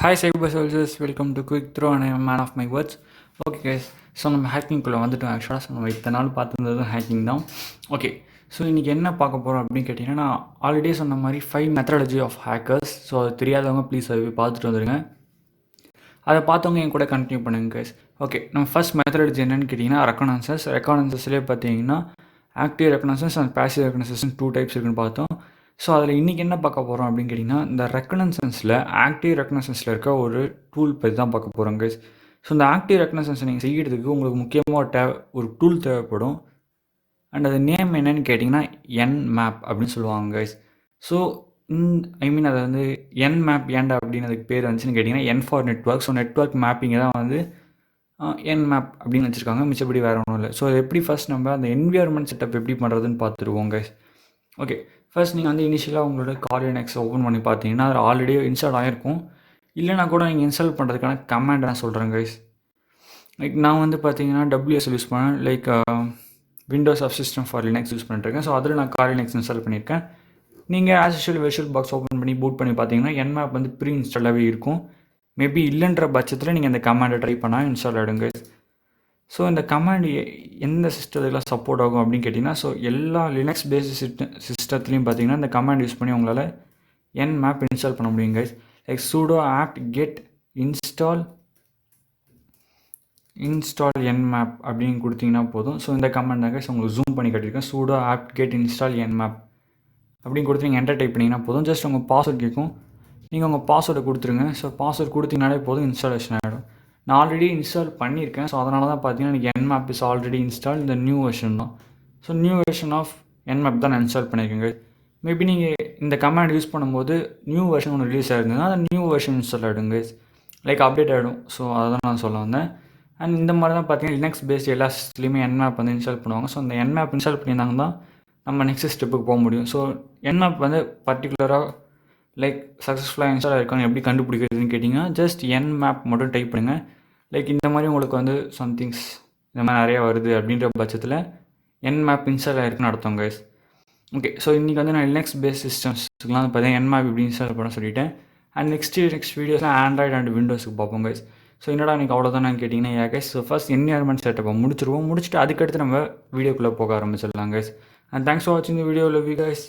Hi Cyber Soldiers, welcome to Quick Throw and I am a man of my words. Okay guys, so நம்ம ஹேக்கிங்குள்ளே வந்துட்டோம். ஆக்சுவலாக so நம்ம இத்தனை நாள் பார்த்துருந்தது hacking தான். ஓகே, ஸோ இன்றைக்கி என்ன பார்க்க போகிறோம் அப்படின்னு கேட்டிங்கன்னா, நான் ஆல்ரெடி சொன்ன மாதிரி 5 மெத்தடாலஜி ஆஃப் ஹேக்கர்ஸ். ஸோ அது தெரியாதவங்க ப்ளீஸ் அது போய் பார்த்துட்டு வந்துடுங்க. அதை பார்த்தவங்க என் கூட கண்டினியூ பண்ணுங்க கைஸ். ஓகே, நம்ம ஃபஸ்ட் மெத்தடாலஜி என்னென்னு கேட்டிங்கன்னா ரெக்கனன்சஸ்லேயே பார்த்தீங்கன்னா ஆக்டிவ் ரெக்கனன்சஸ் அண்ட் பேசிவ் ரெக்கனன்சஸ் 2 டைப்ஸ் இருக்குன்னு பார்த்தோம். ஸோ அதில் இன்றைக்கி என்ன பார்க்க போகிறோம் அப்படின்னு கேட்டிங்கன்னா, இந்த ரெக்கனன்சன்ஸில் ஆக்டிவ் ரெக்கனன்சன்ஸில் இருக்க ஒரு டூல் பற்றி தான் பார்க்க போகிறோம் கைஸ். ஸோ இந்த ஆக்டிவ் ரெக்கனன்சன்ஸை நீங்கள் செய்கிறதுக்கு உங்களுக்கு முக்கியமாக ஒரு டூல் தேவைப்படும். அண்ட் அது நேம் என்னன்னு கேட்டிங்கன்னா Nmap அப்படின்னு சொல்லுவாங்க கைஸ். ஸோ அதை வந்து Nmap ஏன்டா அப்படின்னு அதுக்கு பேர் வந்துச்சுன்னு கேட்டிங்கன்னா N for network. So network மேப்பிங்கை தான் வந்து Nmap அப்படின்னு வச்சுருக்காங்க, மிச்சப்படி வேறு ஒன்றும் இல்லை. ஸோ எப்படி ஃபஸ்ட் நம்ம அந்த என்விரான்மெண்ட் செட்டப் எப்படி பண்ணுறதுன்னு பார்த்துருவோம் கைஸ். ஓகே, ஃபர்ஸ்ட் நீங்கள் வந்து இனிஷியலாக உங்களோட கால் லினக்ஸ் ஓப்பன் பண்ணி பார்த்தீங்கன்னா அது ஆல்ரெடி இன்ஸ்டால் ஆகிருக்கும். இல்லைனா கூட நீங்கள் இன்ஸ்டால் பண்ணுறதுக்கான கமாண்ட் நான் சொல்கிறேன் கைஸ். லைக் நான் வந்து பார்த்தீங்கன்னா WSL யூஸ் பண்ணேன், like Windows of system for Linux use பண்ணிட்டுருக்கேன். ஸோ அதில் நான் கால் லினக்ஸ் இன்ஸ்டால் பண்ணியிருக்கேன். நீங்கள் as usual virtual box open பண்ணி பூட் பண்ணி பார்த்தீங்கன்னா Nmap வந்து ப்ரீ இன்ஸ்டாலாகவே இருக்கும். மேபி இல்லைன்ற பட்சத்தில் நீங்கள் அந்த கமாண்டை ட்ரை பண்ணால் இன்ஸ்டால் ஆகிடுங்க. ஸோ இந்த கமாண்ட் எந்த சிஸ்டத்துக்குலாம் சப்போர்ட் ஆகும் அப்படின்னு கேட்டிங்கன்னா, ஸோ எல்லா லினக்ஸ் பேஸ்டு சிஸ்டத்துலையும் பார்த்தீங்கன்னா இந்த கமாண்ட் யூஸ் பண்ணி உங்களால் Nmap இன்ஸ்டால் பண்ண முடியும் guys. Like sudo apt get install Nmap அப்படின்னு கொடுத்தீங்கன்னா போதும். ஸோ இந்த கமாண்ட் தான் கைஸ் உங்களுக்கு ஜூம் பண்ணி கட்டியிருக்கேன். sudo apt get install Nmap அப்படின்னு கொடுத்து நீங்கள் என்டர் டைப் பண்ணிங்கன்னா போதும். ஜஸ்ட் உங்கள் பாஸ்வேர்ட் கேட்கும், நீங்கள் உங்கள் பாஸ்வேர்டை கொடுத்துருங்க. ஸோ பாஸ்வேர்ட் கொடுத்தீங்கனாலே போதும், இன்ஸ்டாலேஷன் ஆகிடும். நான் ஆல்ரெடி இன்ஸ்டால் பண்ணியிருக்கேன். ஸோ அதனால தான் பார்த்தீங்கன்னா எனக்கு Nmap இஸ் ஆல்ரெடி இன்ஸ்டால். இந்த நியூ வெர்ஷன் தான். So new version of Nmap தான் நான் இன்ஸ்டால் பண்ணியிருக்கேங்க. மேபி நீங்கள் இந்த கமாண்ட் யூஸ் பண்ணும்போது நியூ வெர்ஷன் ஒன்று ரிலீஸ் ஆகிருந்ததுன்னா அந்த நியூ வெர்ஷன் இன்ஸ்டால் ஆகிடுங்க, லைக் அப்டேட் ஆகிடும். ஸோ அதை தான் நான் சொல்ல வந்தேன். அண்ட் இந்த மாதிரி தான் பார்த்தீங்கன்னா லினக்ஸ் பேஸ்ட் எல்லா சிஸ்டத்துலையுமே Nmap வந்து இன்ஸ்டால் பண்ணுவாங்க. ஸோ அந்த Nmap இன்ஸ்டால் பண்ணியிருந்தாங்க தான் நம்ம நெக்ஸ்ட் ஸ்டெப்புக்கு போக முடியும். ஸோ Nmap வந்து பர்டிகுலராக லைக் சக்ஸஸ்ஃபுல்லாக இன்ஸ்டால் ஆகிருக்காங்க எப்படி கண்டுபிடிக்கிறதுன்னு கேட்டிங்கன்னா, ஜஸ்ட் Nmap மட்டும் டைப் பண்ணுங்கள். லைக் இந்த மாதிரி உங்களுக்கு வந்து சம்திங்ஸ் இந்த மாதிரி நிறையா வருது அப்படின்ற பட்சத்தில் Nmap இன்ஸ்டால் ஆகிருக்குன்னு அர்த்தம் கைஸ். ஓகே, ஸோ இன்றைக்கி வந்து நான் லினக்ஸ் பேஸ் சிஸ்டம்ஸ்க்குலாம் பார்த்தீங்கன்னா Nmap இப்படி இன்ஸ்டால் பண்ண சொல்லிட்டேன். அண்ட் நெக்ஸ்ட் வீடியோஸில் ஆண்ட்ராய்டு அண்ட் விண்டோஸுக்கு பார்ப்போம் கைஸ். ஸோ என்னடா எனக்கு அவ்வளோதான் கேட்டிங்கன்னா கைஸ். ஸோ ஃபஸ்ட் என்விரான்மெண்ட் செட்டப்பை முடிச்சுட்டு அதுக்கடுத்து நம்ம வீடியோக்குள்ளே போக ஆரம்பிச்சிடலாம் கைஸ். அண்ட் தேங்க்ஸ் ஃபார் வாட்சிங் the video. Love you guys.